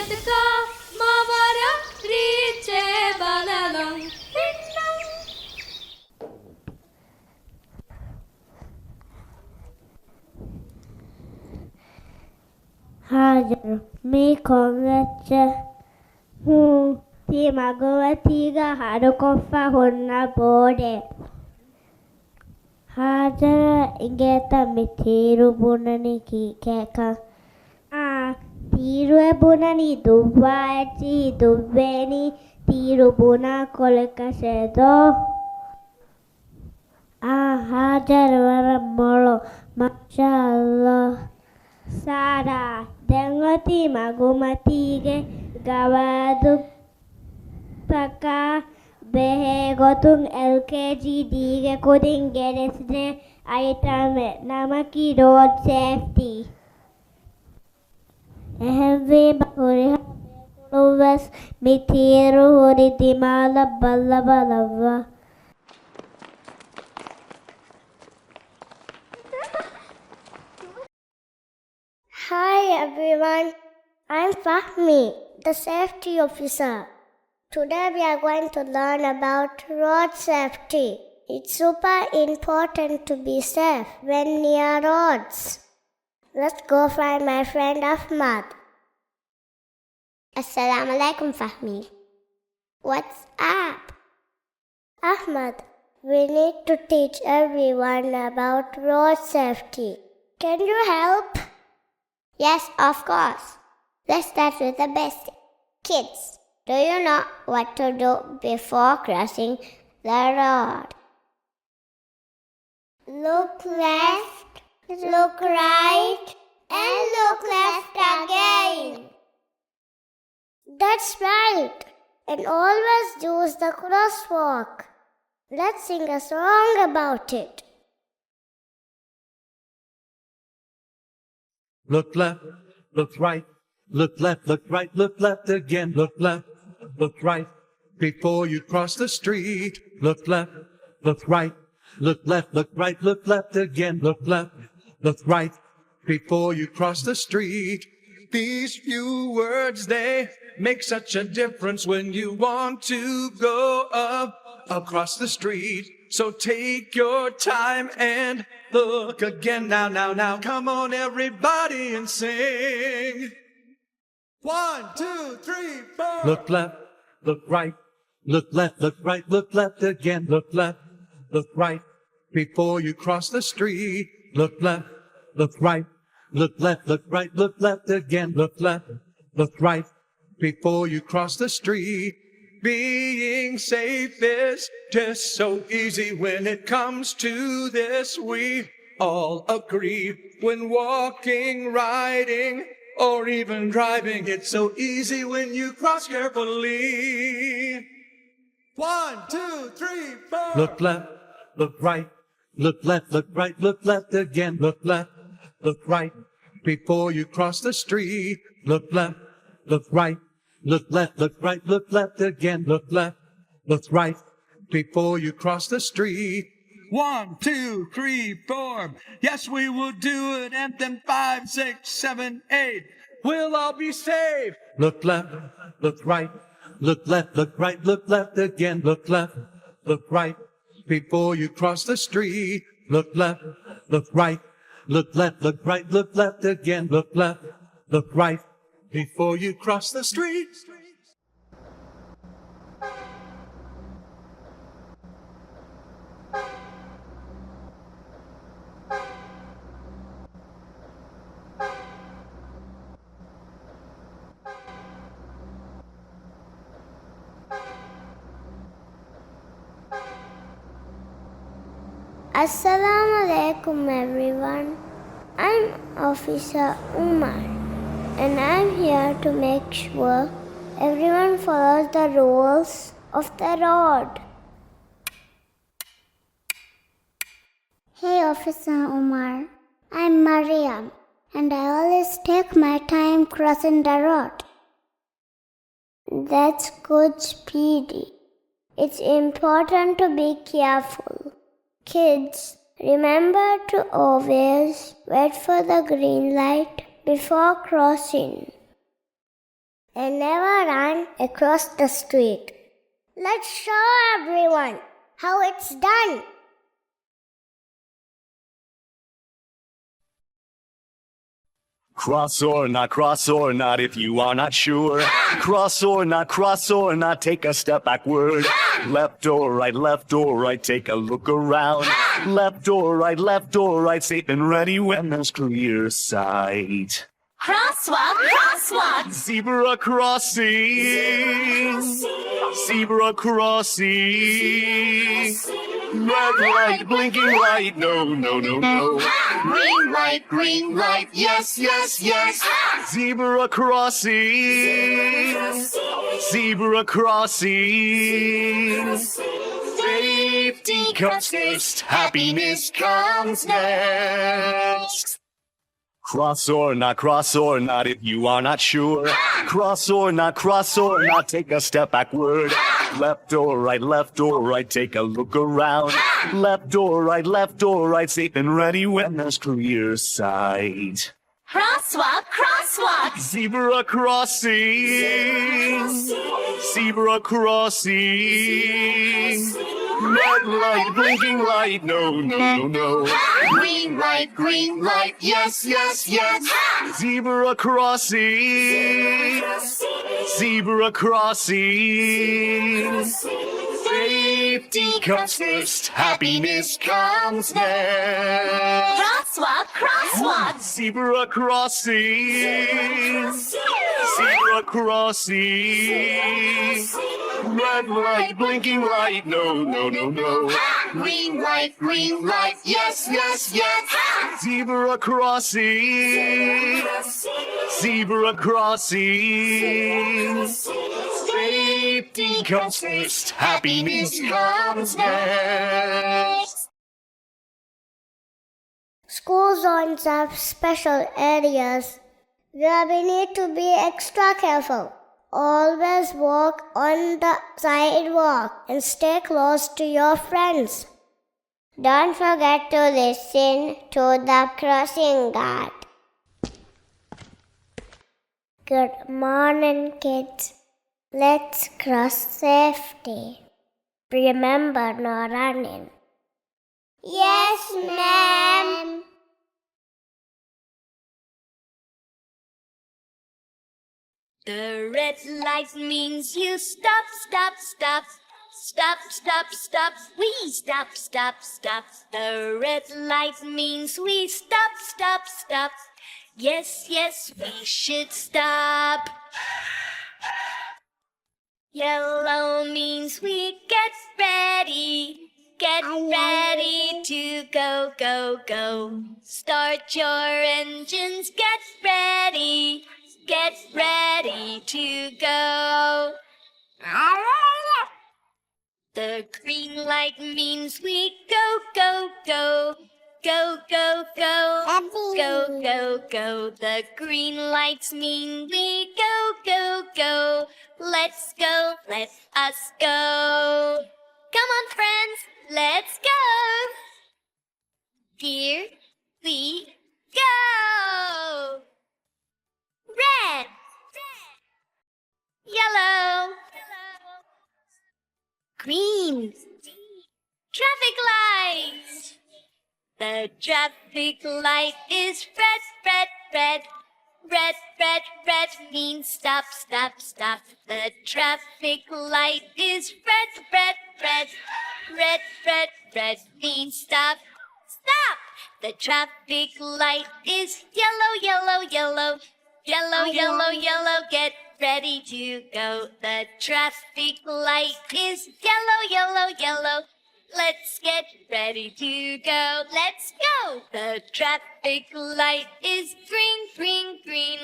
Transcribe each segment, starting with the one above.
Metka Mavara Riche Balalam Hinnam. Hajar me kongacha ti magawatiga harukoffa honna bode. Hajar ingeta mitiru bunani ki keka. Tiru bunani dubbaati dubbeni tiru buna koleka sedo. Hajar wara molo mashallah. Sara dengati magumatige gawadu taka behe gotun LKG D kodin geresne item namaki road safety. Ehve bahuri was mitiru hori dimala balla balava. Hi everyone, I'm Fahmi, the safety officer. Today we are going to learn about road safety. It's super important to be safe when near roads. Let's go find my friend Ahmad. Assalamu alaikum Fahmi. What's up? Ahmad, we need to teach everyone about road safety. Can you help? Yes, of course. Let's start with the basics. Kids, do you know what to do before crossing the road? Look left, look right, and look left again. That's right. And always use the crosswalk. Let's sing a song about it. Look left, look right, look left, look right, look left again. Look left, look right, before you cross the street. Look left, look right, look left, look right, look left again. Look left, look right, before you cross the street. These few words, they make such a difference when you want to go across the street. So take your time and look again. Now, come on everybody and sing. 1, 2, 3, 4. Look left, look right, look left, look right, look left again. Look left, look right, before you cross the street. Look left, look right, look left, look right, look left again. Look left, look right, before you cross the street. Being safe is just so easy when it comes to this. We all agree when walking, riding, or even driving. It's so easy when you cross carefully. 1, 2, 3, 4. Look left, look right, look left, look right, look left again. Look left, look right, before you cross the street. Look left, look right, look left, look right, look left again. Look left, look right, before you cross the street. 1, 2, 3, 4. Yes, we will do it. And then 5, 6, 7, 8. We'll all be safe. Look left, look right, look left, look right, look left again. Look left, look right, before you cross the street. Look left, look right, look left, look right, look left again. Look left, look right, before you cross the street. Assalamu alaikum everyone. I'm Officer Umar and I'm here to make sure everyone follows the rules of the road. Hey Officer Umar, I'm Mariam and I always take my time crossing the road. That's good, Speedy. It's important to be careful. Kids, remember to always wait for the green light before crossing. and never run across the street. Let's show everyone how it's done. Cross or not if you are not sure. Cross or not, take a step backward. Left or right, take a look around. Left or right, safe and ready when there's clear sight. Crosswalk. Zebra crossing. Zebra crossing. Red light, blinking light, no. Green light, yes. Zebra crossing. Zebra crossing. Safety comes first, happiness comes next. Cross or not if you are not sure. Cross or not, take a step backward. Left or right, take a look around. Left or right, safe and ready when there's clear sight. Crosswalk. Zebra crossing. Zebra crossing. Red light, blinking light, no. Green light, yes. Zebra crossing. Zebra crossing. Safety comes first, happiness comes next. Crosswalk. Zebra crossing. Zebra crossing. Red light, blinking light, no. Green light, yes. Zebra crossing. Zebra crossing. Safety comes first, happiness comes next. School zones have special areas where we need to be extra careful. Always walk on the sidewalk and stay close to your friends. Don't forget to listen to the crossing guard. Good morning, kids. Let's cross safely. Remember, no running. Yes, ma'am. The red light means you stop. We stop. The red light means we stop. Yes, we should stop. Yellow means we get ready. Get ready to go. Start your engines, get ready to go. The green light means we go. The green lights mean we go. Let's go, let us go. Come on, friends, let's go. Here we go. Red, yellow, green, traffic light. The traffic light is red. Red means stop. The traffic light is red. Red means stop. The traffic light is yellow. Yellow, get ready to go. The traffic light is yellow. Let's get ready to go. Let's go. The traffic light is green.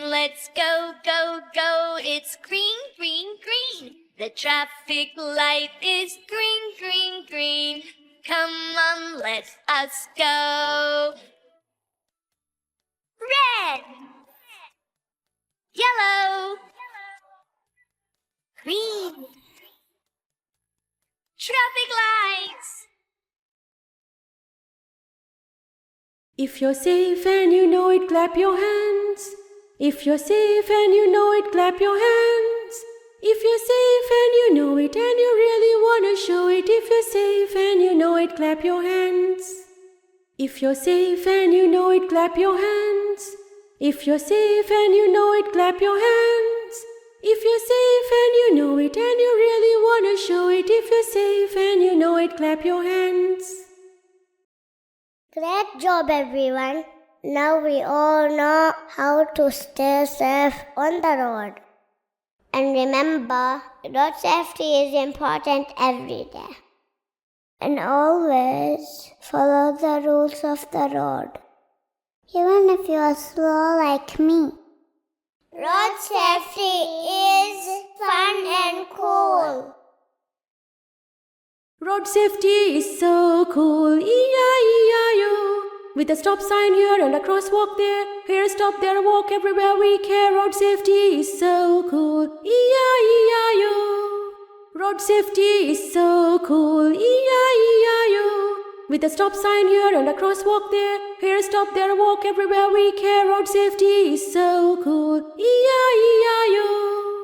Let's go. It's green. The traffic light is green. Come on, let us go. Red, yellow, green, traffic lights. If you're safe and you know it, clap your hands. If you're safe and you know it, clap your hands. If you're safe and you know it and you really wanna show it. If you're safe and you know it, clap your hands. If you're safe and you know it, clap your hands. If you're safe and you know it, clap your hands. If you're safe and you know it and you really wanna show it. If you're safe and you know it, clap your hands. Great job, everyone. Now we all know how to stay safe on the road. And remember, road safety is important every day. And always follow the rules of the road, even if you are slow like me. Road safety is fun and cool. Road safety is so cool, E-I-E-I-O. With a stop sign here and a crosswalk there. Here stop, there walk, everywhere we care. Road safety is so cool, E-I-E-I-O. Road safety is so cool, E-I-E-I-O. With a stop sign here and a crosswalk there. Here stop, there walk, everywhere we care. Road safety is so cool, E-I-E-I-O.